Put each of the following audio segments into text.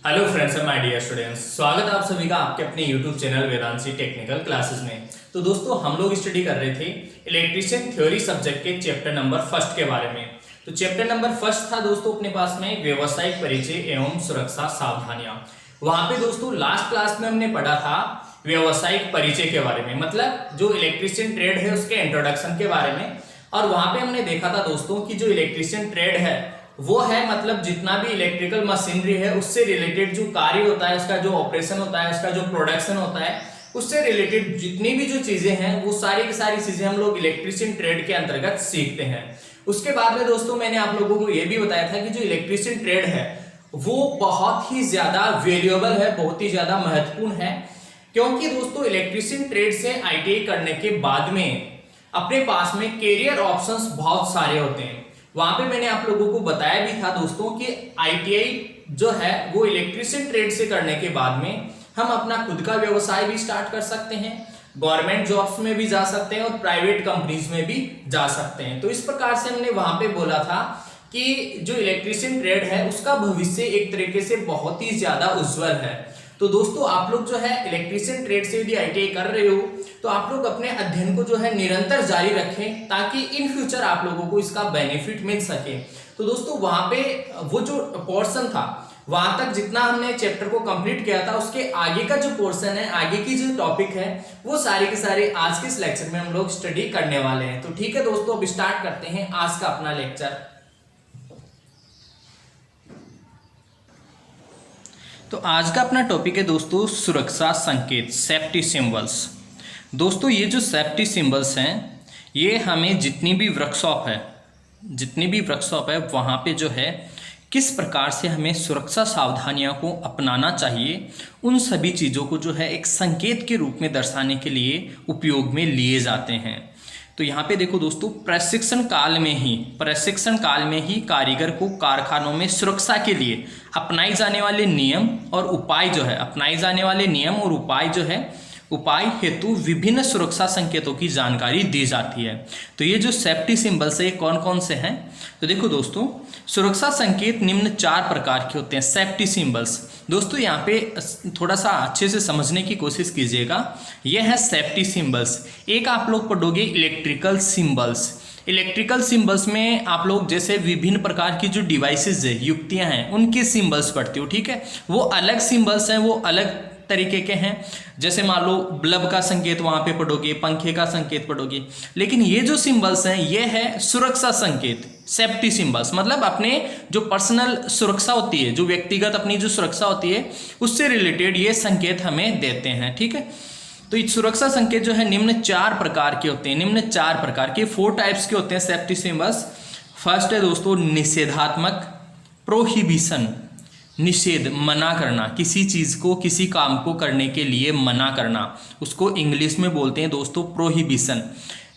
Hello friends and my dear students, स्वागत है आप सभी का आपके अपने YouTube channel Vedanshi technical classes में। तो दोस्तों हम लोग स्टडी कर रहे थे इलेक्ट्रिशियन थ्योरी सब्जेक्ट के चैप्टर नंबर फर्स्ट के बारे में। तो चैप्टर नंबर फर्स्ट था दोस्तों अपने पास में व्यावसायिक परिचय एवं सुरक्षा सावधानियां। वहां पे दोस्तों लास्ट क्लास में हमने पढ़ा था व्यावसायिक परिचय के बारे में, मतलब जो इलेक्ट्रिशियन ट्रेड है उसके इंट्रोडक्शन के बारे में। और वहां पे हमने देखा था दोस्तों कि जो इलेक्ट्रिशियन ट्रेड है वो है मतलब जितना भी इलेक्ट्रिकल मशीनरी है उससे रिलेटेड जो कार्य होता है, उसका जो ऑपरेशन होता है, उसका जो प्रोडक्शन होता है, उससे रिलेटेड जितनी भी जो चीजें हैं वो सारी की सारी चीजें हम लोग इलेक्ट्रिशियन ट्रेड के अंतर्गत सीखते हैं। उसके बाद में दोस्तों मैंने आप लोगों को यह भी बताया था कि जो इलेक्ट्रिशियन ट्रेड है वो बहुत ही ज्यादा वेल्युएबल है, बहुत ही ज्यादा महत्वपूर्ण है। क्योंकि दोस्तों इलेक्ट्रिशियन ट्रेड से आईटीआई करने के बाद में अपने पास में कैरियर ऑप्शंस बहुत सारे होते हैं। वहां पे मैंने आप लोगों को बताया भी था दोस्तों कि आईटीआई जो है वो इलेक्ट्रिशियन ट्रेड से करने के बाद में हम अपना खुद का व्यवसाय भी स्टार्ट कर सकते हैं, गवर्नमेंट जॉब्स में भी जा सकते हैं और प्राइवेट कंपनीज में भी जा सकते हैं। तो इस प्रकार से हमने वहां पे बोला था कि जो इलेक्ट्रिशियन ट्रेड है उसका भविष्य एक तरीके से बहुत ही ज्यादा उज्जवल है। तो दोस्तों आप लोग जो है इलेक्ट्रिशियन ट्रेड से यदि आईटीआई कर रहे हो तो आप लोग अपने अध्ययन को जो है निरंतर जारी रखें ताकि इन फ्यूचर आप लोगों को इसका बेनिफिट मिल सके। तो दोस्तों वहां पे वो जो पोर्शन था वहां तक जितना हमने चैप्टर को कंप्लीट किया था उसके आगे का जो पोर्शन है, आगे की जो टॉपिक है वो सारे के सारे आज के इस लेक्चर में हम लोग स्टडी करने वाले हैं। तो ठीक है दोस्तों, अब स्टार्ट करते हैं आज का अपना लेक्चर। तो आज का अपना टॉपिक है दोस्तों सुरक्षा संकेत, सेफ्टी सिंबल्स। दोस्तों ये जो सेफ्टी सिंबल्स हैं ये हमें जितनी भी वर्कशॉप है वहाँ पे जो है किस प्रकार से हमें सुरक्षा सावधानियों को अपनाना चाहिए उन सभी चीज़ों को जो है एक संकेत के रूप में दर्शाने के लिए उपयोग में लिए जाते हैं। तो यहाँ पे देखो दोस्तों, प्रशिक्षण काल में ही कारीगर को कारखानों में सुरक्षा के लिए अपनाए जाने वाले नियम और उपाय जो है उपाय हेतु विभिन्न सुरक्षा संकेतों की जानकारी दी जाती है। तो ये जो सेफ्टी सिंबल्स है कौन कौन से हैं? तो देखो दोस्तों, सुरक्षा संकेत निम्न 4 प्रकार के होते हैं सेफ्टी सिंबल्स। दोस्तों यहाँ पे थोड़ा सा अच्छे से समझने की कोशिश कीजिएगा। ये है सेफ्टी सिंबल्स। एक आप लोग पढ़ोगे इलेक्ट्रिकल सिंबल्स में आप लोग जैसे विभिन्न प्रकार की जो डिवाइसेज है, युक्तियां हैं, उनके सिंबल्स पढ़ते हो, ठीक है। वो अलग सिंबल्स हैं, वो अलग तरीके के हैं। जैसे मान लो बल्ब का संकेत वहां पे पढ़ोगे, पंखे का संकेत पढ़ोगे, लेकिन ये जो सिंबल्स हैं ये है सुरक्षा संकेत, सेफ्टी सिंबल्स। मतलब अपने जो पर्सनल सुरक्षा होती है, जो व्यक्तिगत अपनी जो सुरक्षा होती है उससे रिलेटेड ये संकेत हमें देते हैं, ठीक है। तो ये सुरक्षा संकेत जो है निम्न 4 प्रकार के होते हैं, 4 टाइप्स के होते हैं सेफ्टी सिंबल्स। फर्स्ट है दोस्तों निषेधात्मक, प्रोहिबिशन, निषेध, मना करना, किसी चीज को, किसी काम को करने के लिए मना करना, उसको इंग्लिश में बोलते हैं दोस्तों प्रोहिबिशन।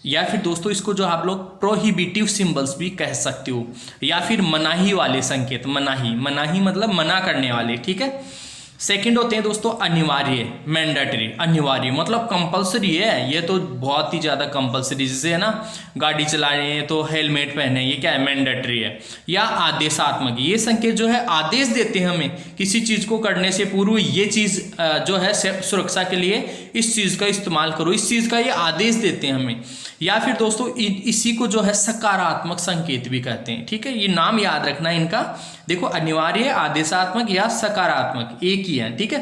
या फिर दोस्तों इसको जो आप लोग प्रोहिबिटिव सिंबल्स भी कह सकते हो, या फिर मनाही वाले संकेत, मनाही मतलब मना करने वाले, ठीक है। सेकंड होते हैं दोस्तों अनिवार्य, मैंडेटरी, अनिवार्य मतलब कंपलसरी है, ये तो बहुत ही ज़्यादा कंपलसरी, जैसे है ना गाड़ी चला रहे हैं तो हेलमेट पहने, ये क्या है, मैंडेटरी है। या आदेशात्मक, ये संकेत जो है आदेश देते हैं हमें किसी चीज़ को करने से पूर्व, ये चीज़ जो है सुरक्षा के लिए इस चीज़ का इस्तेमाल करो, इस चीज़ का ये आदेश देते हैं हमें। या फिर दोस्तों इसी को जो है सकारात्मक संकेत भी कहते हैं, ठीक है। ये नाम याद रखना है इनका, देखो अनिवार्य, आदेशात्मक या सकारात्मक एक ही है, ठीक है।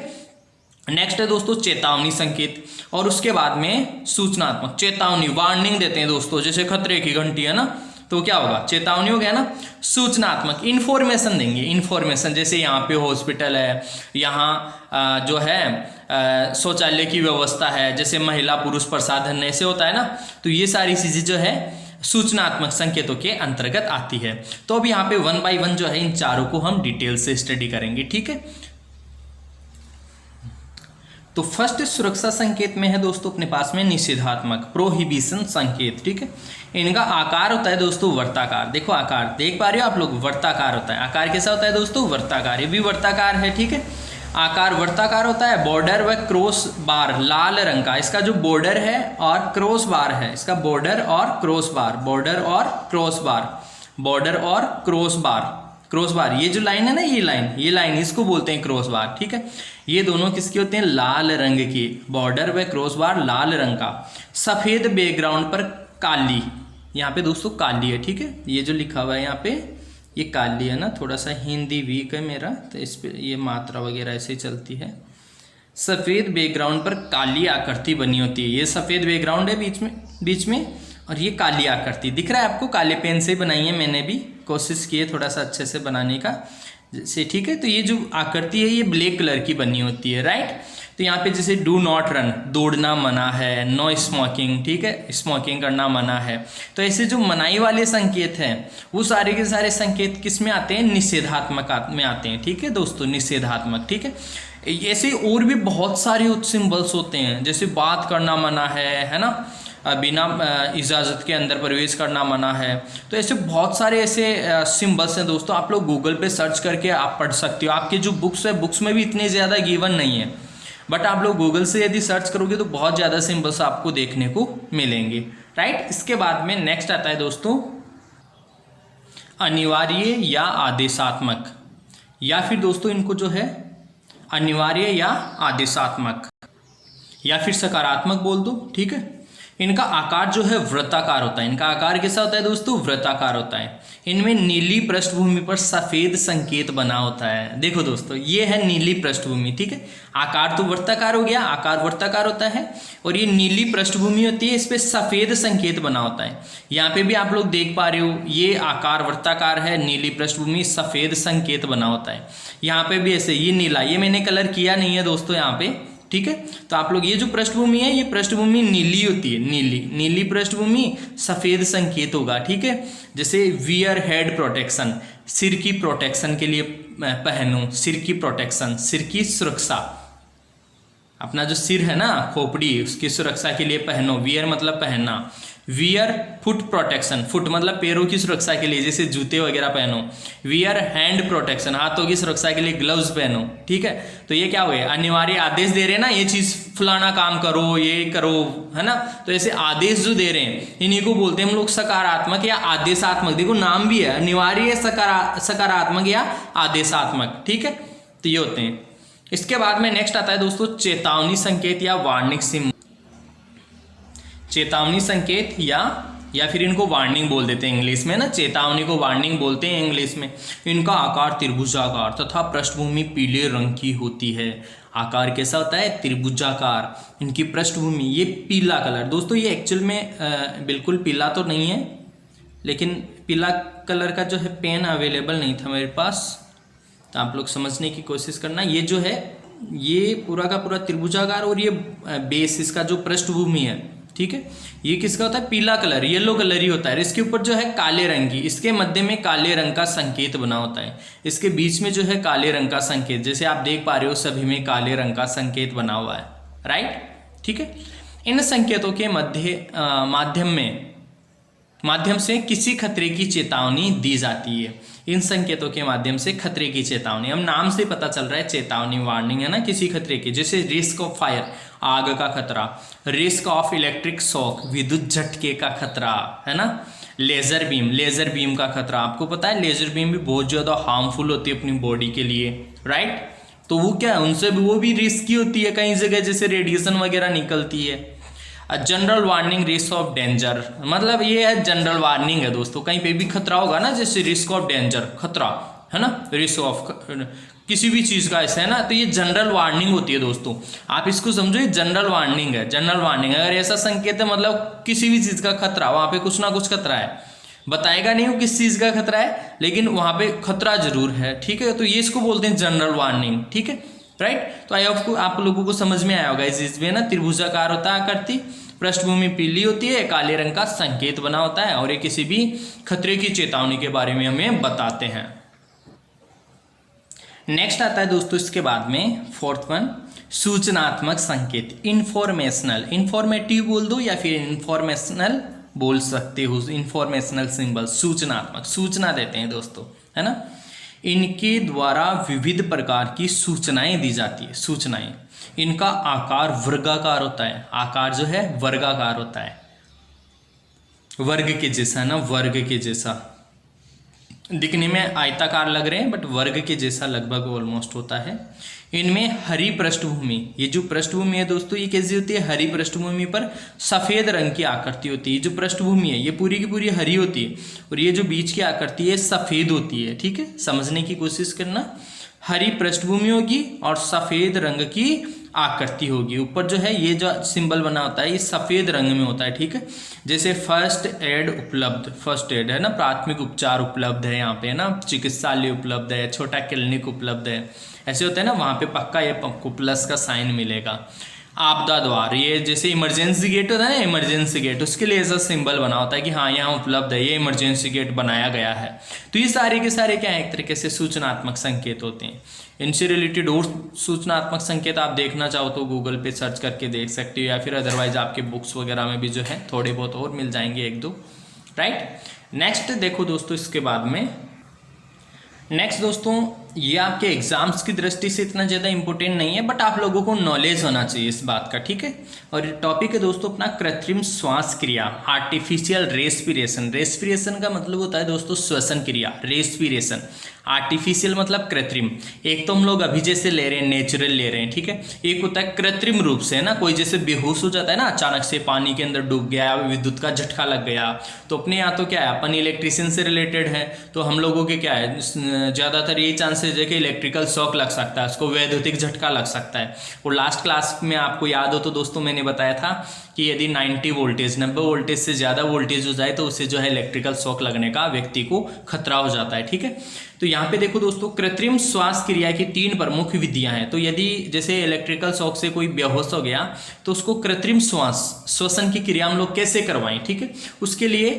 नेक्स्ट है दोस्तों चेतावनी संकेत, और उसके बाद में सूचनात्मक, चेतावनी, वार्निंग देते हैं दोस्तों, जैसे खतरे की घंटी है ना, तो क्या होगा, चेतावनी हो गया ना। सूचनात्मक, इंफॉर्मेशन देंगे, इंफॉर्मेशन, जैसे यहाँ पे हॉस्पिटल है, यहाँ जो है शौचालय की व्यवस्था है, जैसे महिला पुरुष प्रसाधन ऐसे होता है ना, तो ये सारी चीजें जो है सूचनात्मक संकेतों के अंतर्गत आती है। तो अब यहाँ पे 1 बाय 1 जो है इन चारों को हम डिटेल से स्टडी करेंगे, ठीक है। तो फर्स्ट सुरक्षा संकेत में है दोस्तों अपने पास में निषेधात्मक, प्रोहिबिशन संकेत, ठीक है। इनका आकार होता है दोस्तों वर्ताकार, देखो आकार देख पा रहे हो आप लोग, वर्ताकार होता है। आकार कैसा होता है दोस्तों, वर्ताकार, ये भी वर्ताकार है, ठीक है। आकार वर्ताकार होता है। बॉर्डर व क्रॉस बार, लाल रंग का इसका जो बॉर्डर है और क्रॉस बार है, इसका बॉर्डर और क्रॉस बार, क्रॉस बार, ये जो लाइन है ना, ये लाइन इसको बोलते हैं क्रॉस बार, ठीक है। ये दोनों किसके होते हैं? लाल रंग की, बॉर्डर व क्रॉस बार लाल रंग का, सफेद बैकग्राउंड पर काली, यहाँ पे दोस्तों काली है, ठीक है। ये जो लिखा हुआ है यहाँ पे ये काली है ना, थोड़ा सा हिंदी वीक है मेरा, तो इस पे ये मात्रा वगैरह ऐसे ही चलती है। सफ़ेद बैकग्राउंड पर काली आकृति बनी होती है, ये सफ़ेद बैकग्राउंड है बीच में और ये काली आकृति दिख रहा है आपको, काले पेन से बनाई है, मैंने भी कोशिश की है थोड़ा सा अच्छे से बनाने का से, ठीक है। तो ये जो आकृति है ये ब्लैक कलर की बनी होती है, राइट। तो यहाँ पे जैसे डू नॉट रन, दौड़ना मना है, नो स्मोकिंग, ठीक है, स्मोकिंग करना मना है। तो ऐसे जो मनाही वाले संकेत हैं वो सारे के सारे संकेत किस में आते हैं? निषेधात्मक में आते हैं, ठीक है दोस्तों, निषेधात्मक, ठीक है। ऐसे और भी बहुत सारे सिंबल्स होते हैं, जैसे बात करना मना है ना, बिना इजाज़त के अंदर प्रवेश करना मना है। तो ऐसे बहुत सारे ऐसे सिंबल्स हैं दोस्तों, आप लोग गूगल पे सर्च करके आप पढ़ सकते हो। आपके जो बुक्स है, बुक्स में भी इतने ज़्यादा गिवन नहीं है, बट आप लोग गूगल से यदि सर्च करोगे तो बहुत ज़्यादा सिंबल्स आपको देखने को मिलेंगे, राइट। इसके बाद में नेक्स्ट आता है दोस्तों अनिवार्य या आदेशात्मक, या फिर दोस्तों इनको जो है अनिवार्य या आदेशात्मक या फिर सकारात्मक बोल दो, ठीक है। इनका आकार जो है वृत्ताकार होता है। इनका आकार कैसा होता है दोस्तों? वृत्ताकार होता है। इनमें नीली पृष्ठभूमि पर सफेद संकेत बना होता है। देखो दोस्तों, ये है नीली पृष्ठभूमि, ठीक है। आकार तो वृत्ताकार हो गया, आकार वृत्ताकार होता है और ये नीली पृष्ठभूमि होती है, इस पे सफेद संकेत बना होता है। यहाँ पे भी आप लोग देख पा रहे हो, ये आकार वृत्ताकार है, नीली पृष्ठभूमि, सफेद संकेत बना होता है। यहाँ पे भी ऐसे, ये नीला, ये मैंने कलर किया नहीं है दोस्तों यहाँ पे, ठीक है। तो आप लोग ये जो पृष्ठभूमि है, ये पृष्ठभूमि नीली होती है, नीली पृष्ठभूमि, सफेद संकेत होगा, ठीक है। जैसे वियर हेड प्रोटेक्शन, सिर की प्रोटेक्शन के लिए पहनो, सिर की प्रोटेक्शन, सिर की सुरक्षा, अपना जो सिर है ना, खोपड़ी, उसकी सुरक्षा के लिए पहनो। वियर मतलब पहनना, वियर फुट प्रोटेक्शन, फुट मतलब पैरों की सुरक्षा के लिए, जैसे जूते वगैरह पहनो। वियर हैंड प्रोटेक्शन, हाथों की सुरक्षा के लिए ग्लव्स पहनो, ठीक है। तो ये क्या हुए? अनिवार्य आदेश दे रहे हैं ना, ये चीज फलाना काम करो, ये करो, है ना। तो ऐसे आदेश जो दे रहे हैं इन्हीं को बोलते हैं हम लोग सकारात्मक या आदेशात्मक। देखो नाम भी है, अनिवार्य, सकारात्मक या आदेशात्मक, ठीक है। तो ये होते हैं। इसके बाद में नेक्स्ट आता है दोस्तों चेतावनी संकेत या वार्निंग सिंबल। चेतावनी संकेत या फिर इनको वार्निंग बोल देते हैं इंग्लिश में ना, चेतावनी को वार्निंग बोलते हैं इंग्लिश में। इनका आकार त्रिभुजाकार तथा पृष्ठभूमि पीले रंग की होती है। आकार कैसा होता है? त्रिभुजाकार। इनकी पृष्ठभूमि ये पीला कलर, दोस्तों ये एक्चुअल में बिल्कुल पीला तो नहीं है, लेकिन पीला कलर का जो है पेन अवेलेबल नहीं था मेरे पास, तो आप लोग समझने की कोशिश करना। ये जो है ये पूरा का पूरा त्रिभुजाकार और ये बेस इसका जो पृष्ठभूमि है, ठीक है, ये किसका होता है? पीला कलर, येलो कलर ही होता है। इसके ऊपर जो है काले रंग की, इसके मध्य में काले रंग का संकेत बना होता है, इसके बीच में जो है काले रंग का संकेत, जैसे आप देख पा रहे हो सभी में काले रंग का संकेत बना हुआ है, राइट, ठीक है। इन संकेतों के माध्यम से किसी खतरे की चेतावनी दी जाती है। इन संकेतों के माध्यम से खतरे की चेतावनी, हम नाम से पता चल रहा है चेतावनी, वार्निंग है ना किसी खतरे की, जैसे रिस्क ऑफ फायर, आग का खतरा, रिस्क ऑफ इलेक्ट्रिक शॉक, विद्युत झटके का खतरा, है ना। लेजर बीम का खतरा, आपको पता है लेजर बीम भी बहुत ज़्यादा हार्मफुल होती है अपनी बॉडी के लिए, राइट। तो वो क्या है, उनसे वो भी रिस्की होती है कई जगह, जैसे रेडिएशन वगैरह निकलती है। General warning, risk of danger, मतलब ये है जनरल वार्निंग है दोस्तों, कहीं पे भी खतरा होगा ना, जैसे रिस्क ऑफ डेंजर, खतरा है ना, रिस्क ऑफ किसी भी चीज़ का ऐसा है ना, तो ये जनरल वार्निंग होती है दोस्तों। आप इसको समझो, ये जनरल वार्निंग है। जनरल वार्निंग अगर ऐसा संकेत है, मतलब किसी भी चीज़ का खतरा, वहाँ पे कुछ ना कुछ खतरा है, बताएगा नहीं वो किस चीज़ का खतरा है, लेकिन वहाँ पे खतरा जरूर है, ठीक है। तो ये इसको बोलते हैं जनरल वार्निंग, ठीक है, राइट। तो आई होप आप लोगों को समझ में आया होगा। इस चीज में ना त्रिभुजाकार होता है आकृति, पृष्ठभूमि पीली होती है, काले रंग का संकेत बना होता है और ये किसी भी खतरे की चेतावनी के बारे में हमें बताते हैं। नेक्स्ट आता है दोस्तों इसके बाद में फोर्थ वन, सूचनात्मक संकेत, इंफॉर्मेशनल, इंफॉर्मेटिव बोल दो या फिर इंफॉर्मेशनल बोल सकते हो, इंफॉर्मेशनल सिंबल, सूचनात्मक, सूचना देते हैं दोस्तों, है ना। इनके द्वारा विविध प्रकार की सूचनाएं दी जाती है, सूचनाएं। इनका आकार वर्गाकार होता है, आकार जो है वर्गाकार होता है, वर्ग के जैसा, ना वर्ग के जैसा। दिखने में आयताकार लग रहे हैं बट वर्ग के जैसा लगभग ऑलमोस्ट होता है। इनमें हरी पृष्ठभूमि, ये जो पृष्ठभूमि है दोस्तों ये कैसी होती है, हरी पृष्ठभूमि पर सफ़ेद रंग की आकृति होती है। जो पृष्ठभूमि है ये पूरी की पूरी हरी होती है और ये जो बीच की आकृति है सफ़ेद होती है। ठीक है, समझने की कोशिश करना। हरी पृष्ठभूमि होगी और सफ़ेद रंग की आकृति होगी। ऊपर जो है ये जो सिंबल बना होता है ये सफ़ेद रंग में होता है। ठीक है, जैसे फर्स्ट एड उपलब्ध, फर्स्ट एड है ना, प्राथमिक उपचार उपलब्ध है यहाँ पे, है ना, चिकित्सालय उपलब्ध है, छोटा क्लिनिक उपलब्ध है, ऐसे होता है ना, वहाँ पे पक्का ये आपको प्लस का साइन मिलेगा। आपदा द्वार, ये जैसे इमरजेंसी गेट होता है ना, इमरजेंसी गेट, उसके लिए ऐसा सिंबल बना होता है कि हाँ यहाँ उपलब्ध है, ये इमरजेंसी गेट बनाया गया है। तो ये सारे के सारे क्या है, एक तरीके से सूचनात्मक संकेत होते हैं। इनसे रिलेटेड और सूचनात्मक संकेत आप देखना चाहो तो गूगल पे सर्च करके देख सकते हो, या फिर अदरवाइज आपके बुक्स वगैरह में भी जो है थोड़े बहुत और मिल जाएंगे एक दो। राइट, नेक्स्ट देखो दोस्तों, इसके बाद में नेक्स्ट दोस्तों, ये आपके एग्जाम्स की दृष्टि से इतना ज़्यादा इंपॉर्टेंट नहीं है बट आप लोगों को नॉलेज होना चाहिए इस बात का। ठीक है, और टॉपिक है दोस्तों अपना कृत्रिम श्वास क्रिया, आर्टिफिशियल रेस्पिरेशन। रेस्पिरेशन का मतलब होता है दोस्तों श्वसन क्रिया, रेस्पिरेशन। आर्टिफिशियल मतलब कृत्रिम। एक तो हम लोग अभी जैसे ले रहे हैं नेचुरल ले रहे हैं, ठीक है, एक होता है कृत्रिम रूप से, है ना, कोई जैसे बेहोश हो जाता है ना, अचानक से पानी के अंदर डूब गया, विद्युत का झटका लग गया, तो अपने यहाँ तो क्या है, अपन इलेक्ट्रिशियन से रिलेटेड है तो हम लोगों के क्या है, ज़्यादातर ये चांसेस है कि इलेक्ट्रिकल शॉक लग सकता है, उसको वैद्युतिक झटका लग सकता है। और लास्ट क्लास में आपको याद हो तो दोस्तों मैंने बताया था कि यदि 90 वोल्टेज 90 वोल्टेज से ज़्यादा वोल्टेज हो जाए तो उससे जो है इलेक्ट्रिकल शॉक लगने का व्यक्ति को खतरा हो जाता है। ठीक है, तो यहाँ पे देखो दोस्तों, कृत्रिम श्वास क्रिया की 3 प्रमुख विधियां हैं। तो यदि जैसे इलेक्ट्रिकल शॉक से कोई बेहोश हो गया तो उसको कृत्रिम श्वसन की क्रिया हम लोग कैसे करवाएं। ठीक है, उसके लिए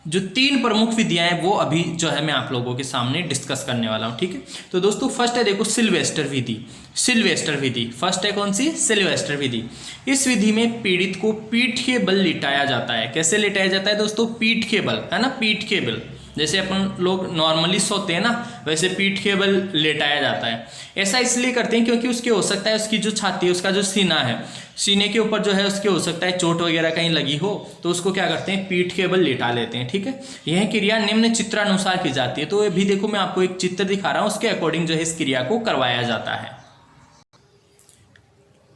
जो 3 प्रमुख विधियां हैं वो अभी जो है मैं आप लोगों के सामने डिस्कस करने वाला हूं। ठीक है, तो दोस्तों फर्स्ट है देखो सिल्वेस्टर विधि। सिल्वेस्टर विधि फर्स्ट है, कौन सी, सिल्वेस्टर विधि। इस विधि में पीड़ित को पीठ के बल लिटाया जाता है। कैसे लिटाया जाता है दोस्तों, पीठ के बल, है ना, पीठ के बल, जैसे अपन लोग नॉर्मली सोते हैं ना वैसे पीठ के बल लेटाया जाता है। ऐसा इसलिए करते हैं क्योंकि उसके हो सकता है उसकी जो छाती है, उसका जो सीना है, सीने के ऊपर जो है उसके हो सकता है चोट वगैरह कहीं लगी हो, तो उसको क्या करते हैं, पीठ के बल लेटा लेते हैं। ठीक है, यह क्रिया निम्न चित्रानुसार की जाती है। तो अभी देखो मैं आपको एक चित्र दिखा रहा हूँ, उसके अकॉर्डिंग जो है इस क्रिया को करवाया जाता है।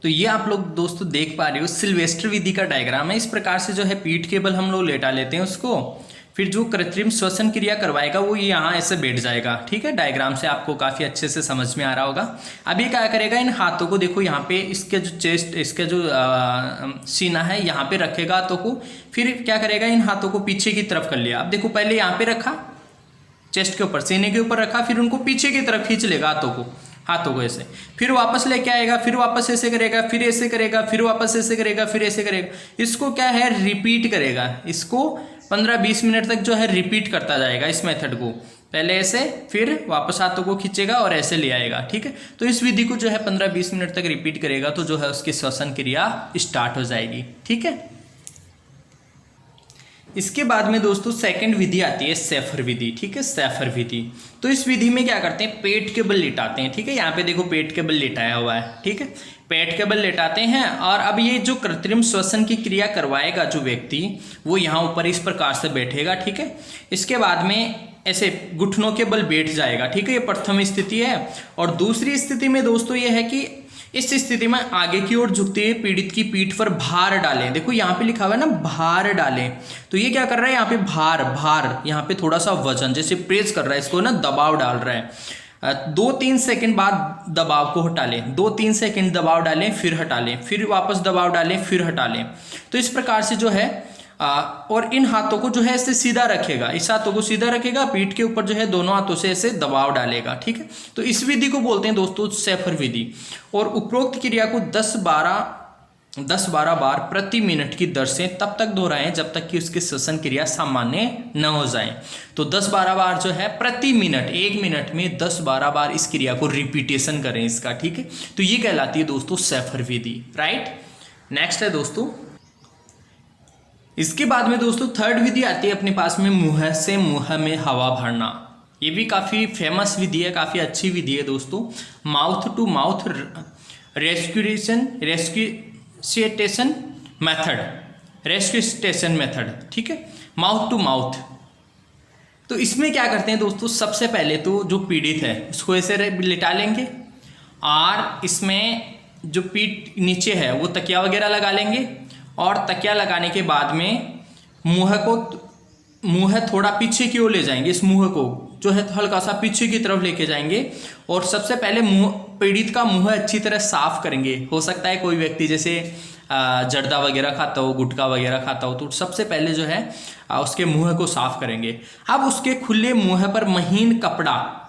तो ये आप लोग दोस्तों देख पा रहे हो सिल्वेस्टर विधि का डायग्राम है। इस प्रकार से जो है पीठ के बल हम लोग लेटा लेते हैं उसको, फिर जो कृत्रिम श्वसन क्रिया करवाएगा वो यहाँ ऐसे बैठ जाएगा। ठीक है, डायग्राम से आपको काफ़ी अच्छे से समझ में आ रहा होगा। अब ये क्या करेगा, इन हाथों को देखो यहाँ पे, इसके जो चेस्ट, इसका जो सीना है यहाँ पे रखेगा हाथों को, फिर क्या करेगा, इन हाथों को पीछे की तरफ कर लिया। अब देखो पहले यहाँ पे रखा, चेस्ट के ऊपर, सीने के ऊपर रखा, फिर उनको पीछे की तरफ खींच लेगा हाथों को ऐसे, फिर वापस लेके आएगा, फिर वापस ऐसे करेगा, फिर ऐसे करेगा, फिर वापस ऐसे करेगा, फिर ऐसे करेगा। इसको क्या है, रिपीट करेगा। इसको 15-20 मिनट तक जो है रिपीट करता जाएगा इस मेथड को, पहले ऐसे, फिर वापस हाथों को खींचेगा और ऐसे ले आएगा। ठीक है, तो इस विधि को जो है 15-20 मिनट तक रिपीट करेगा तो जो है उसकी श्वसन क्रिया स्टार्ट हो जाएगी। ठीक है, इसके बाद में दोस्तों सेकंड विधि आती है सेफर विधि। ठीक है, सेफर विधि। तो इस विधि में क्या करते हैं, पेट के बल लिटाते हैं। ठीक है, यहाँ पे देखो पेट के बल लिटाया हुआ है। ठीक है, पेट के बल लेटाते हैं और अब ये जो कृत्रिम श्वसन की क्रिया करवाएगा जो व्यक्ति, वो यहाँ ऊपर इस प्रकार से बैठेगा। ठीक है, इसके बाद में ऐसे घुटनों के बल बैठ जाएगा। ठीक है, ये प्रथम स्थिति है। और दूसरी स्थिति में दोस्तों ये है कि इस स्थिति में आगे की ओर झुकते हुए पीड़ित की पीठ पर भार डालें। देखो यहाँ पे लिखा हुआ है ना, भार डालें, तो ये क्या कर रहा है, यहाँ पे भार यहाँ पे थोड़ा सा वजन जैसे प्रेस कर रहा है, इसको ना दबाव डाल रहा है। 2-3 सेकंड बाद दबाव को हटा लें, 2-3 सेकंड दबाव डालें, फिर हटा लें, फिर वापस दबाव डालें, फिर हटा लें। तो इस प्रकार से जो है और इन हाथों को जो है ऐसे सीधा रखेगा, इस हाथों को सीधा रखेगा, पीठ के ऊपर जो है दोनों हाथों से ऐसे दबाव डालेगा। ठीक है, तो इस विधि को बोलते हैं दोस्तों सेफर विधि। और उपरोक्त क्रिया को 10-12 बार प्रति मिनट की दर से तब तक दोहराएं जब तक कि उसकी श्वसन क्रिया सामान्य न हो जाए। तो 10-12 बार जो है प्रति मिनट, 1 मिनट में 10-12 बार इस क्रिया को रिपीटेशन करें इसका। ठीक है, तो ये कहलाती है दोस्तों सेफर विधि। राइट, नेक्स्ट है दोस्तों, इसके बाद में दोस्तों थर्ड विधि आती है अपने पास में, मुंह से मुंह में हवा भरना। ये भी काफ़ी फेमस विधि है, काफ़ी अच्छी विधि है दोस्तों। Mouth to mouth resuscitation method. ठीक है, माउथ टू माउथ तो इसमें क्या करते हैं दोस्तों, सबसे पहले तो जो पीड़ित है उसको ऐसे लिटा लेंगे और इसमें जो पीठ नीचे है वो तकिया वगैरह लगा लेंगे और तकिया लगाने के बाद में मुंह थोड़ा पीछे की ओर ले जाएंगे। इस मुंह को जो है हल्का सा पीछे की तरफ लेके जाएंगे और सबसे पहले पीड़ित का मुंह अच्छी तरह साफ करेंगे। हो सकता है कोई व्यक्ति जैसे जर्दा वगैरह खाता हो, गुटखा वगैरह खाता हो, तो सबसे पहले जो है उसके मुंह को साफ करेंगे। अब उसके खुले मुंह पर महीन कपड़ा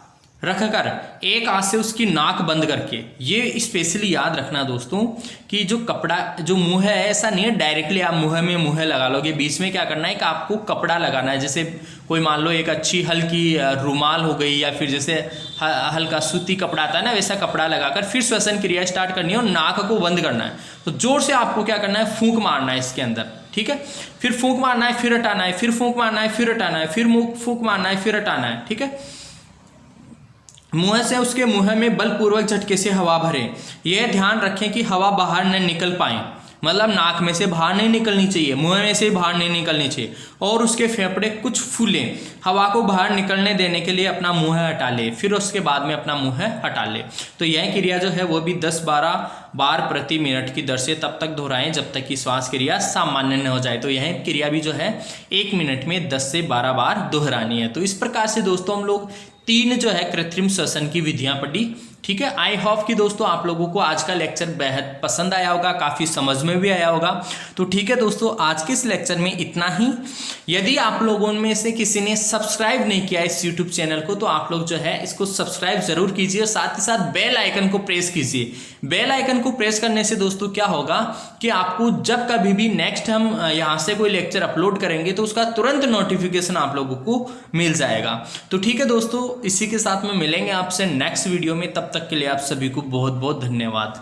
रखकर एक हाथ से उसकी नाक बंद करके, ये स्पेशली याद रखना दोस्तों कि जो कपड़ा जो मुंह है ऐसा नहीं है डायरेक्टली आप मुंह में मुंह लगा लोगे। बीच में क्या करना है कि आपको कपड़ा लगाना है। जैसे कोई मान लो एक अच्छी हल्की रुमाल हो गई या फिर जैसे हल्का सूती कपड़ा आता है ना, वैसा कपड़ा लगाकर फिर श्वसन क्रिया स्टार्ट करनी है और नाक को बंद करना है। तो जोर से आपको क्या करना है, फूंक मारना है इसके अंदर, ठीक है। फिर फूंक मारना है, फिर हटाना है, फिर फूंक मारना है, फिर हटाना है, फिर फूंक मारना है, फिर हटाना है, ठीक है। मुंह से उसके मुंह में बलपूर्वक झटके से हवा भरें। यह ध्यान रखें कि हवा बाहर न निकल पाए, मतलब नाक में से बाहर नहीं निकलनी चाहिए, मुंह में से बाहर नहीं निकलनी चाहिए। और उसके फेफड़े कुछ फूलें, हवा को बाहर निकलने देने के लिए अपना मुंह हटा ले, फिर उसके बाद में अपना मुंह हटा ले। तो यह क्रिया जो है वो भी 10-12 बार प्रति मिनट की दर से तब तक दोहराएं जब तक कि श्वास क्रिया सामान्य न हो जाए। तो यह क्रिया भी जो है 1 मिनट में 10 से 12 बार दोहरानी है। तो इस प्रकार से दोस्तों हम लोग 3 जो है कृत्रिम श्वसन की विधियां पढ़ी, ठीक है। आई होप कि दोस्तों आप लोगों को आज का लेक्चर बेहद पसंद आया होगा, काफ़ी समझ में भी आया होगा। तो ठीक है दोस्तों, आज के इस लेक्चर में इतना ही। यदि आप लोगों में से किसी ने सब्सक्राइब नहीं किया इस यूट्यूब चैनल को, तो आप लोग जो है इसको सब्सक्राइब जरूर कीजिए और साथ ही साथ बेल आइकन को प्रेस कीजिए। बेल आइकन को प्रेस करने से दोस्तों क्या होगा कि आपको जब कभी भी नेक्स्ट हम यहाँ से कोई लेक्चर अपलोड करेंगे तो उसका तुरंत नोटिफिकेशन आप लोगों को मिल जाएगा। तो ठीक है दोस्तों, इसी के साथ में मिलेंगे आपसे नेक्स्ट वीडियो में। तब तक के लिए आप सभी को बहुत बहुत धन्यवाद।